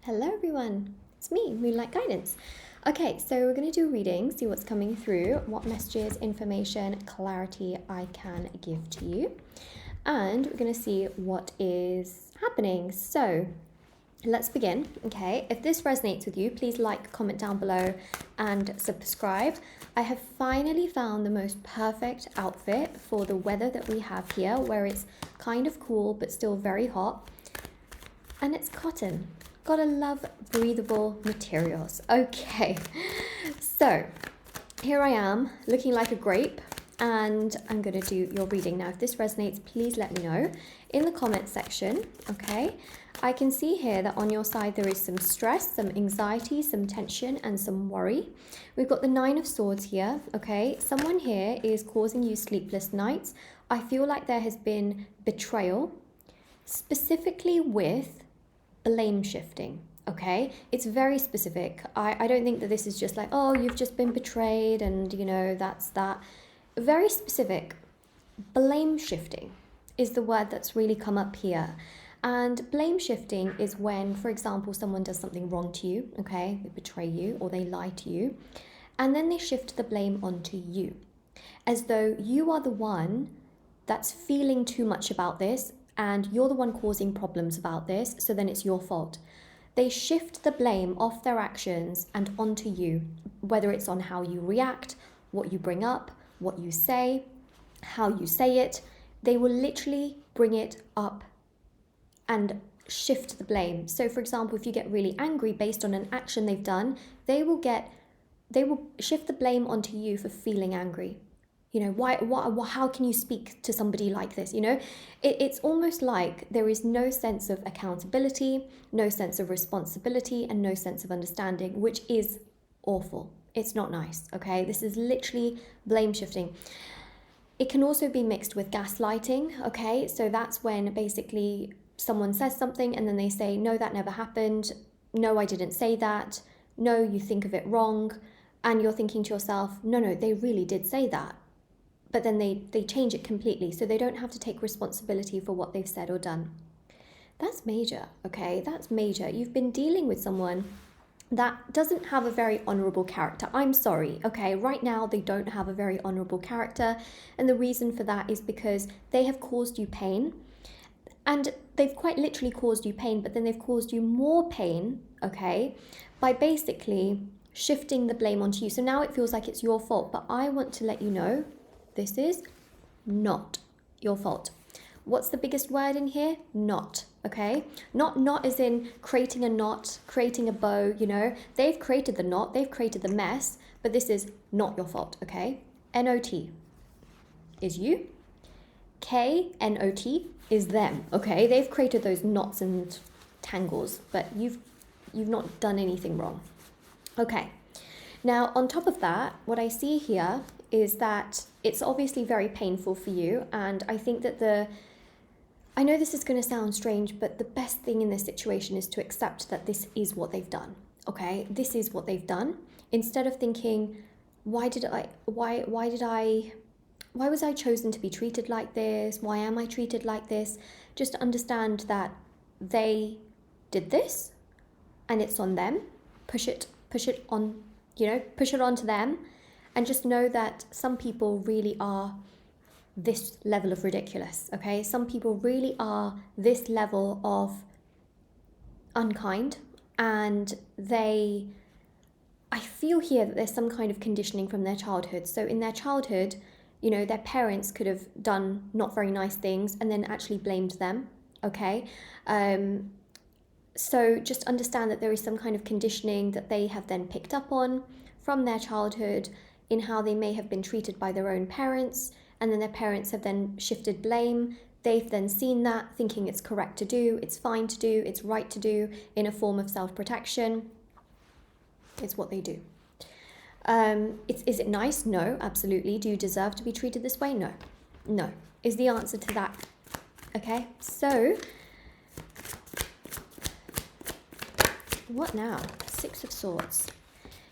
Hello everyone, it's me, Moonlight Guidance. Okay, so we're going to do a reading, see what's coming through, what messages, information, clarity I can give to you. And we're going to see what is happening. So let's begin, okay? If this resonates with you, please like, comment down below and subscribe. I have finally found the most perfect outfit for the weather that we have here, where it's kind of cool but still very hot. And it's cotton. Gotta love breathable materials. Okay, so here I am looking like a grape, and I'm gonna do your reading now. If this resonates, please let me know in the comment section, okay? I can see here that on your side there is some stress, some anxiety, some tension, and some worry. We've got the Nine of Swords here, okay? Someone here is causing you sleepless nights. I feel like there has been betrayal, specifically with blame shifting, okay? It's very specific. I don't think that this is just like, oh, you've just been betrayed and, you know, that's that. Very specific. Blame shifting is the word that's really come up here. And blame shifting is when, for example, someone does something wrong to you, okay? They betray you or they lie to you. And then they shift the blame onto you, as though you are the one that's feeling too much about this and you're the one causing problems about this, so then it's your fault. They shift the blame off their actions and onto you, whether it's on how you react, what you bring up, what you say, how you say it. They will literally bring it up and shift the blame. So for example, if you get really angry based on an action they've done, they will shift the blame onto you for feeling angry. You know, how can you speak to somebody like this? You know, it's almost like there is no sense of accountability, no sense of responsibility, and no sense of understanding, which is awful. It's not nice, okay? This is literally blame shifting. It can also be mixed with gaslighting, okay? So that's when basically someone says something and then they say, no, that never happened. No, I didn't say that. No, you think of it wrong. And you're thinking to yourself, no, they really did say that. But then they change it completely, so they don't have to take responsibility for what they've said or done. That's major, okay? That's major. You've been dealing with someone that doesn't have a very honorable character. I'm sorry, okay? Right now, they don't have a very honorable character, and the reason for that is because they have caused you pain, and they've quite literally caused you pain, but then they've caused you more pain, okay, by basically shifting the blame onto you. So now it feels like it's your fault, but I want to let you know, this is not your fault. What's the biggest word in here? Not, okay? Not as in creating a knot, creating a bow, you know. They've created the knot, they've created the mess, but this is not your fault, okay? N-O-T is you. K-N-O-T is them, okay? They've created those knots and tangles, but you've not done anything wrong. Okay. Now, on top of that, what I see here is that it's obviously very painful for you. And I think that I know this is going to sound strange, but the best thing in this situation is to accept that this is what they've done. Okay, this is what they've done. Instead of thinking, why was I chosen to be treated like this? Why am I treated like this? Just understand that they did this and it's on them. Push it on, you know, push it onto them. And just know that some people really are this level of ridiculous, okay? Some people really are this level of unkind, and I feel here that there's some kind of conditioning from their childhood. So in their childhood, you know, their parents could have done not very nice things and then actually blamed them, okay? So just understand that there is some kind of conditioning that they have then picked up on from their childhood, in how they may have been treated by their own parents, and then their parents have then shifted blame. They've then seen that, thinking it's correct to do, it's fine to do, it's right to do, in a form of self-protection. It's what they do. Is it nice? No, absolutely. Do you deserve to be treated this way? No. No, is the answer to that. Okay, so what now? Six of Swords.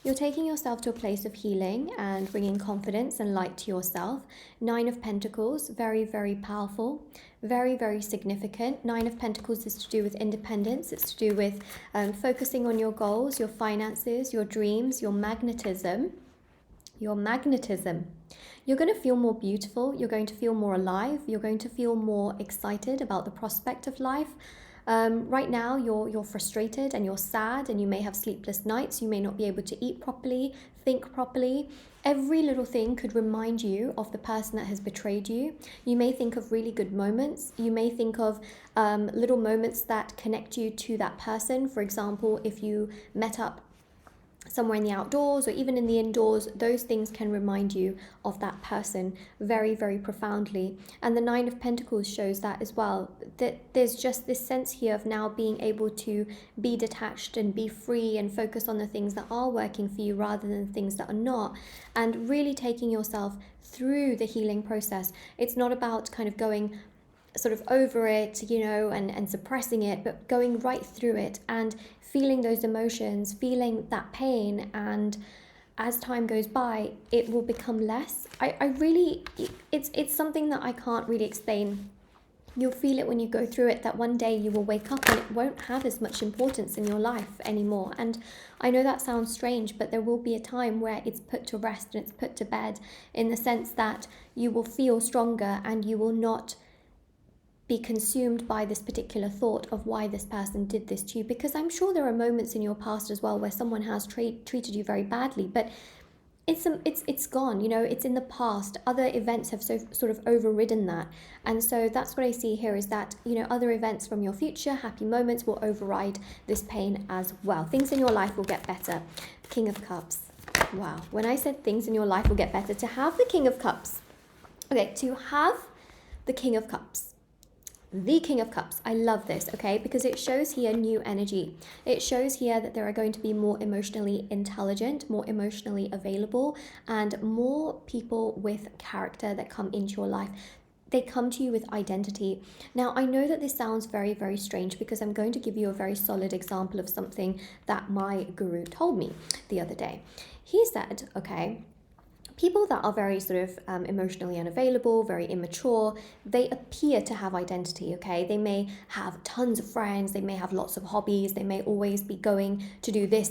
You're taking yourself to a place of healing and bringing confidence and light to yourself. Nine of Pentacles, very, very powerful, Very, very significant. Nine of Pentacles is to do with independence. It's to do with focusing on your goals, your finances, your dreams, your magnetism. Your magnetism. You're going to feel more beautiful. You're going to feel more alive. You're going to feel more excited about the prospect of life. Right now, you're frustrated and you're sad, and you may have sleepless nights. You may not be able to eat properly, think properly. Every little thing could remind you of the person that has betrayed you. You may think of really good moments. You may think of little moments that connect you to that person. For example, if you met up somewhere in the outdoors or even in the indoors, those things can remind you of that person very, very profoundly. And the Nine of Pentacles shows that as well, that there's just this sense here of now being able to be detached and be free and focus on the things that are working for you rather than things that are not, and really taking yourself through the healing process. It's not about kind of going sort of over it, you know, and suppressing it, but going right through it and feeling those emotions, feeling that pain, and as time goes by, it will become less. I really, it's something that I can't really explain. You'll feel it when you go through it, that one day you will wake up and it won't have as much importance in your life anymore. And I know that sounds strange, but there will be a time where it's put to rest and it's put to bed, in the sense that you will feel stronger and you will not be consumed by this particular thought of why this person did this to you. Because I'm sure there are moments in your past as well where someone has treated you very badly, but it's gone, you know, it's in the past. Other events have sort of overridden that. And so that's what I see here, is that, you know, other events from your future, happy moments, will override this pain as well. Things in your life will get better. King of Cups. Wow. When I said things in your life will get better, to have the King of Cups. Okay, to have the King of Cups. The King of Cups. I love this, okay, because it shows here new energy. It shows here that there are going to be more emotionally intelligent, more emotionally available, and more people with character that come into your life. They come to you with identity. Now, I know that this sounds very, very strange, because I'm going to give you a very solid example of something that my guru told me the other day. He said, okay, people that are very sort of emotionally unavailable, very immature, they appear to have identity, okay? They may have tons of friends, they may have lots of hobbies, they may always be going to do this,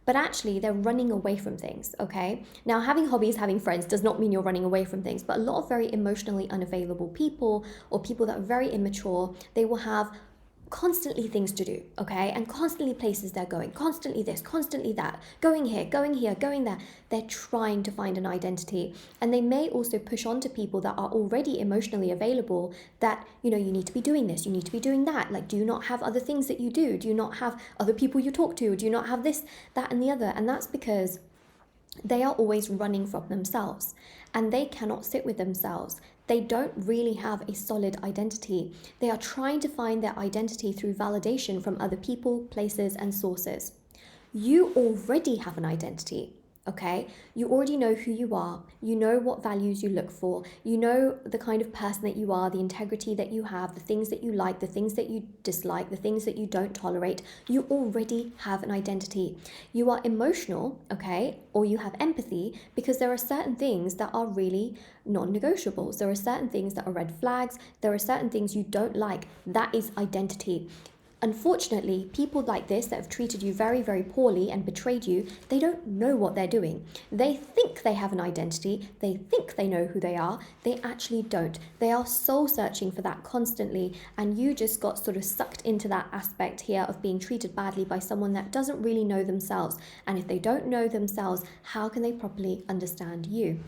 but actually they're running away from things, okay? Now, having hobbies, having friends does not mean you're running away from things, but a lot of very emotionally unavailable people, or people that are very immature, they will have constantly things to do, okay, and constantly places they're going, constantly this, constantly that, going here, going there. They're trying to find an identity, and they may also push on to people that are already emotionally available, that, you know, you need to be doing this, you need to be doing that. Like, do you not have other things that you do? Do you not have other people you talk to? Do you not have this, that, and the other? And that's because they are always running from themselves, and they cannot sit with themselves. They don't really have a solid identity. They are trying to find their identity through validation from other people, places, and sources. You already have an identity, okay? You already know who you are. You know what values you look for. You know the kind of person that you are, the integrity that you have, the things that you like, the things that you dislike, the things that you don't tolerate. You already have an identity. You are emotional, okay, or you have empathy, because there are certain things that are really non-negotiables. There are certain things that are red flags. There are certain things you don't like. That is identity. Unfortunately, people like this that have treated you very, very poorly and betrayed you, they don't know what they're doing. They think they have an identity. They think they know who they are. They actually don't. They are soul searching for that constantly, and you just got sort of sucked into that aspect here of being treated badly by someone that doesn't really know themselves. And if they don't know themselves, how can they properly understand you?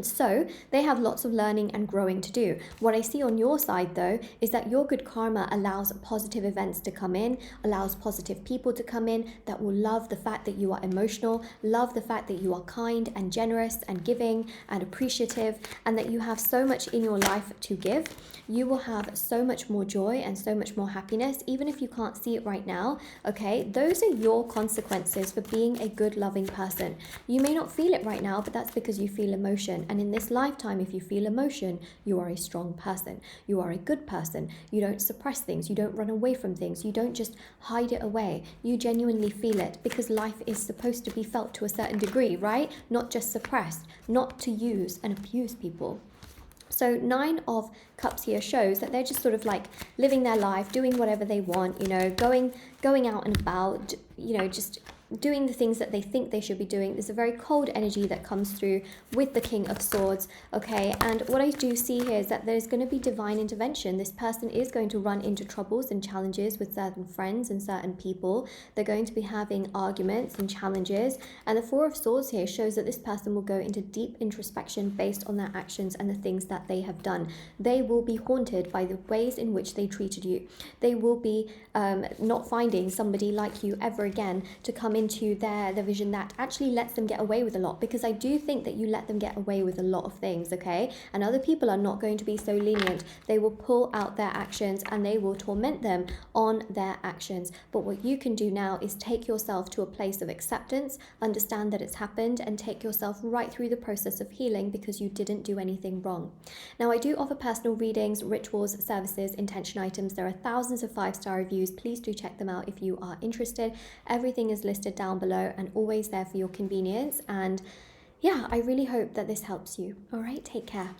So they have lots of learning and growing to do. What I see on your side, though, is that your good karma allows positive events to come in, allows positive people to come in that will love the fact that you are emotional, love the fact that you are kind and generous and giving and appreciative, and that you have so much in your life to give. You will have so much more joy and so much more happiness, even if you can't see it right now, okay? Those are your consequences for being a good, loving person. You may not feel it right now, but that's because you feel emotion. And in this lifetime, if you feel emotion, you are a strong person. You are a good person. You don't suppress things. You don't run away from things. You don't just hide it away. You genuinely feel it, because life is supposed to be felt to a certain degree, right? Not just suppressed, not to use and abuse people. So 9 of Cups here shows that they're just sort of like living their life, doing whatever they want, you know, going out and about, you know, just doing the things that they think they should be doing. There's a very cold energy that comes through with the King of Swords, okay? And what I do see here is that there's going to be divine intervention. This person is going to run into troubles and challenges with certain friends and certain people. They're going to be having arguments and challenges. And the Four of Swords here shows that this person will go into deep introspection based on their actions and the things that they have done. They will be haunted by the ways in which they treated you. They will be not finding somebody like you ever again to come into their vision that actually lets them get away with a lot, because I do think that you let them get away with a lot of things, okay? And other people are not going to be so lenient. They will pull out their actions and they will torment them on their actions. But what you can do now is take yourself to a place of acceptance, understand that it's happened, and take yourself right through the process of healing because you didn't do anything wrong. Now, I do offer personal readings, rituals, services, intention items. There are thousands of 5-star reviews. Please do check them out if you are interested. Everything is listed down below and always there for your convenience. And yeah, I really hope that this helps you. All right, take care.